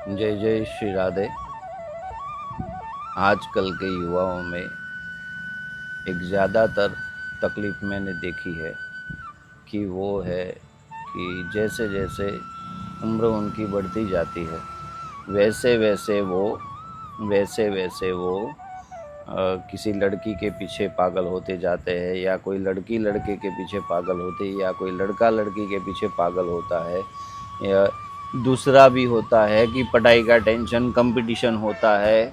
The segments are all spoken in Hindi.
जय जय श्री राधे। आजकल के युवाओं में एक ज़्यादातर तकलीफ़ मैंने देखी है कि वो है कि जैसे जैसे उम्र उनकी बढ़ती जाती है वैसे वैसे वो किसी लड़की के पीछे पागल होते जाते हैं, या कोई लड़की लड़के के पीछे पागल होती है, या कोई लड़का लड़की के पीछे पागल होता है, या दूसरा भी होता है कि पढ़ाई का टेंशन, कंपटीशन होता है।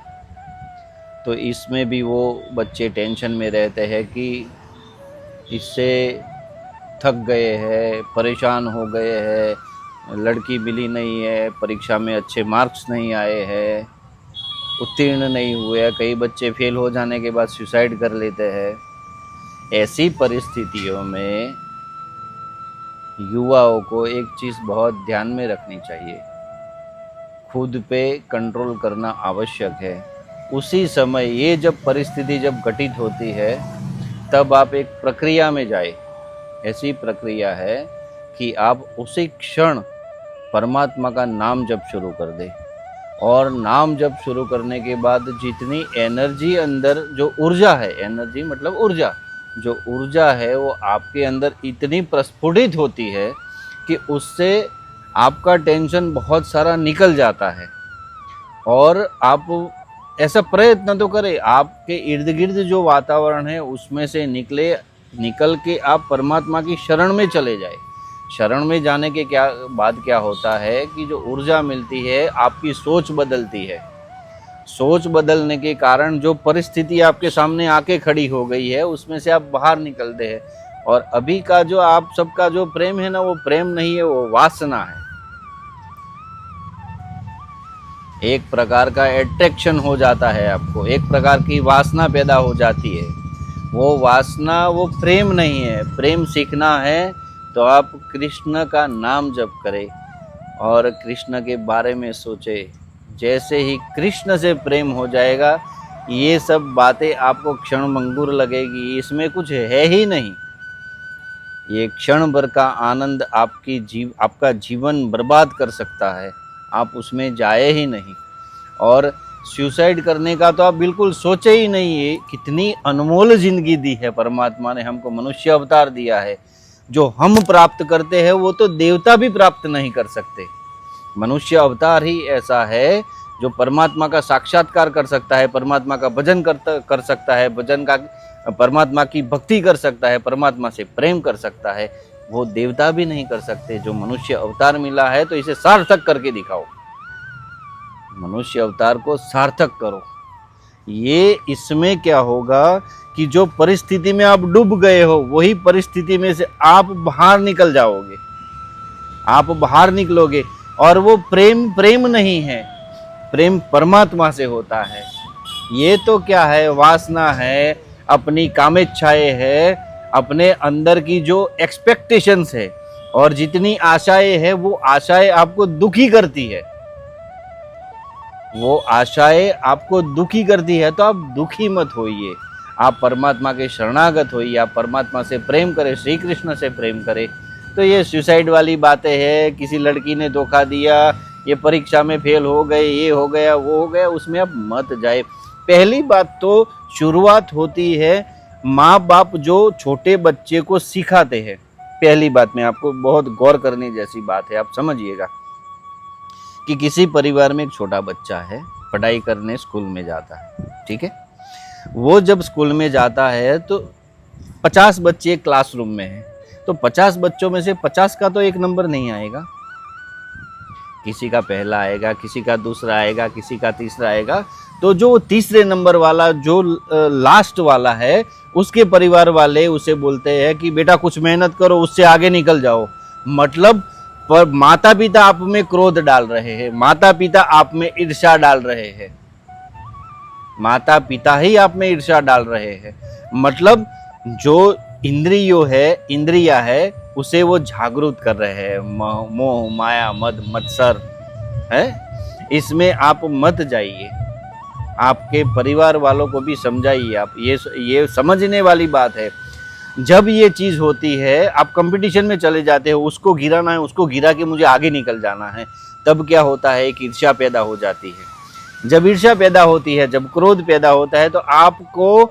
तो इसमें भी वो बच्चे टेंशन में रहते हैं कि इससे थक गए हैं, परेशान हो गए हैं, लड़की मिली नहीं है, परीक्षा में अच्छे मार्क्स नहीं आए हैं, उत्तीर्ण नहीं हुए। कई बच्चे फेल हो जाने के बाद सुसाइड कर लेते हैं। ऐसी परिस्थितियों में युवाओं को एक चीज़ बहुत ध्यान में रखनी चाहिए, खुद पे कंट्रोल करना आवश्यक है। उसी समय ये जब परिस्थिति जब घटित होती है तब आप एक प्रक्रिया में जाए। ऐसी प्रक्रिया है कि आप उसी क्षण परमात्मा का नाम जप शुरू कर दें, और नाम जप शुरू करने के बाद जितनी एनर्जी अंदर, जो ऊर्जा है, एनर्जी मतलब ऊर्जा, जो ऊर्जा है वो आपके अंदर इतनी प्रस्फुटित होती है कि उससे आपका टेंशन बहुत सारा निकल जाता है। और आप ऐसा प्रयत्न तो करें, आपके इर्द गिर्द जो वातावरण है उसमें से निकल के आप परमात्मा की शरण में चले जाए। शरण में जाने के बाद क्या होता है कि जो ऊर्जा मिलती है, आपकी सोच बदलती है। सोच बदलने के कारण जो परिस्थिति आपके सामने आके खड़ी हो गई है उसमें से आप बाहर निकलते हैं। और अभी का जो आप सबका जो प्रेम है ना, वो प्रेम नहीं है, वो वासना है। एक प्रकार का एट्रैक्शन हो जाता है, आपको एक प्रकार की वासना पैदा हो जाती है। वो वासना वो प्रेम नहीं है। प्रेम सीखना है तो आप कृष्ण का नाम जप करें और कृष्ण के बारे में सोचे। जैसे ही कृष्ण से प्रेम हो जाएगा, ये सब बातें आपको क्षणभंगुर लगेगी, इसमें कुछ है ही नहीं। ये क्षण भर का आनंद आपका जीवन बर्बाद कर सकता है, आप उसमें जाए ही नहीं। और सुसाइड करने का तो आप बिल्कुल सोचे ही नहीं। है कितनी अनमोल जिंदगी दी है परमात्मा ने हमको, मनुष्य अवतार दिया है। जो हम प्राप्त करते हैं वो तो देवता भी प्राप्त नहीं कर सकते। मनुष्य अवतार ही ऐसा है जो परमात्मा का साक्षात्कार कर सकता है, परमात्मा का भजन कर सकता है, परमात्मा की भक्ति कर सकता है, परमात्मा से प्रेम कर सकता है। वो देवता भी नहीं कर सकते। जो मनुष्य अवतार मिला है तो इसे सार्थक करके दिखाओ। मनुष्य अवतार को सार्थक करो। ये इसमें क्या होगा कि जो परिस्थिति में आप डूब गए हो वही परिस्थिति में से आप बाहर निकल जाओगे, आप बाहर निकलोगे। और वो प्रेम नहीं है, प्रेम परमात्मा से होता है। ये तो क्या है, वासना है, अपनी कामेच्छाएं है, अपने अंदर की जो एक्सपेक्टेशंस है और जितनी आशाएं है, वो आशाएं आपको दुखी करती है। वो आशाएं आपको दुखी करती है तो आप दुखी मत होइए, आप परमात्मा के शरणागत होइए, आप परमात्मा से प्रेम करें, श्री कृष्ण से प्रेम करें। तो ये सुसाइड वाली बातें हैं, किसी लड़की ने धोखा दिया, ये परीक्षा में फेल हो गए, ये हो गया, वो हो गया, उसमें आप मत जाए। पहली बात तो शुरुआत होती है माँ बाप जो छोटे बच्चे को सिखाते हैं। पहली बात में आपको बहुत गौर करने जैसी बात है, आप समझिएगा कि किसी परिवार में एक छोटा बच्चा है, पढ़ाई करने स्कूल में जाता है, ठीक है। वो जब स्कूल में जाता है तो 50 बच्चे क्लासरूम में हैं, तो 50 बच्चों में से 50 का तो एक नंबर नहीं आएगा। किसी का पहला आएगा, किसी का दूसरा आएगा, किसी का तीसरा आएगा। तो जो तीसरे नंबर वाला, जो लास्ट वाला है, उसके परिवार वाले उसे बोलते हैं कि बेटा कुछ मेहनत करो, उससे आगे निकल जाओ। मतलब पर माता पिता आप में क्रोध डाल रहे हैं, माता पिता आप में ईर्ष्या डाल रहे हैं, माता पिता ही आप में ईर्ष्या डाल रहे हैं। मतलब जो इंद्रिया है उसे वो जागरूक कर रहे हैं। मोह माया मद मत्सर है, इसमें आप मत जाइए। आपके परिवार वालों को भी समझाइए। आप ये समझने वाली बात है। जब ये चीज़ होती है, आप कंपटीशन में चले जाते हो, उसको गिराना है, उसको गिरा के मुझे आगे निकल जाना है, तब क्या होता है, एक ईर्ष्या पैदा हो जाती है। जब ईर्ष्या पैदा होती है, जब क्रोध पैदा होता है, तो आपको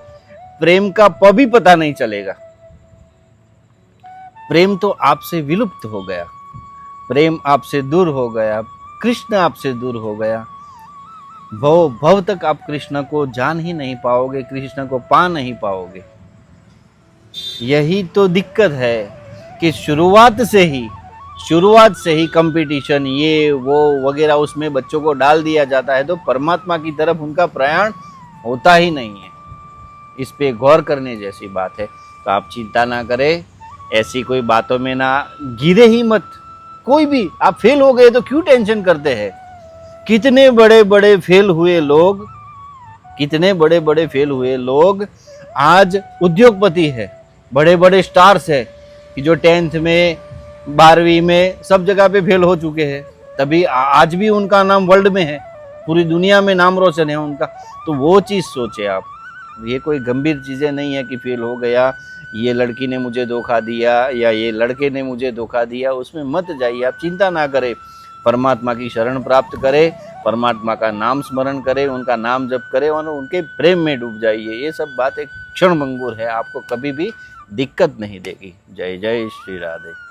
प्रेम का प भी पता नहीं चलेगा। प्रेम तो आपसे विलुप्त हो गया, प्रेम आपसे दूर हो गया, कृष्ण आपसे दूर हो गया। भव भव तक आप कृष्ण को जान ही नहीं पाओगे, कृष्ण को पा नहीं पाओगे। यही तो दिक्कत है कि शुरुआत से ही कंपटीशन ये वो वगैरह उसमें बच्चों को डाल दिया जाता है, तो परमात्मा की तरफ उनका प्रयाण होता ही नहीं है। इस पे गौर करने जैसी बात है। तो आप चिंता ना करें, ऐसी कोई बातों में ना गिरे ही मत। कोई भी आप फेल हो गए तो क्यों टेंशन करते हैं? कितने बड़े बड़े फेल हुए लोग आज उद्योगपति है, बड़े बड़े स्टार्स है, कि जो 10th में 12वीं में सब जगह पे फेल हो चुके हैं, तभी आज भी उनका नाम वर्ल्ड में है, पूरी दुनिया में नाम रोशन है उनका। तो वो चीज़ सोचे आप। ये कोई गंभीर चीज़ें नहीं है कि फेल हो गया, ये लड़की ने मुझे धोखा दिया या ये लड़के ने मुझे धोखा दिया, उसमें मत जाइए। आप चिंता ना करें, परमात्मा की शरण प्राप्त करें, परमात्मा का नाम स्मरण करें, उनका नाम जप करें और उनके प्रेम में डूब जाइए। ये सब बातें क्षण भंगुर है, आपको कभी भी दिक्कत नहीं देगी। जय जय श्री राधे।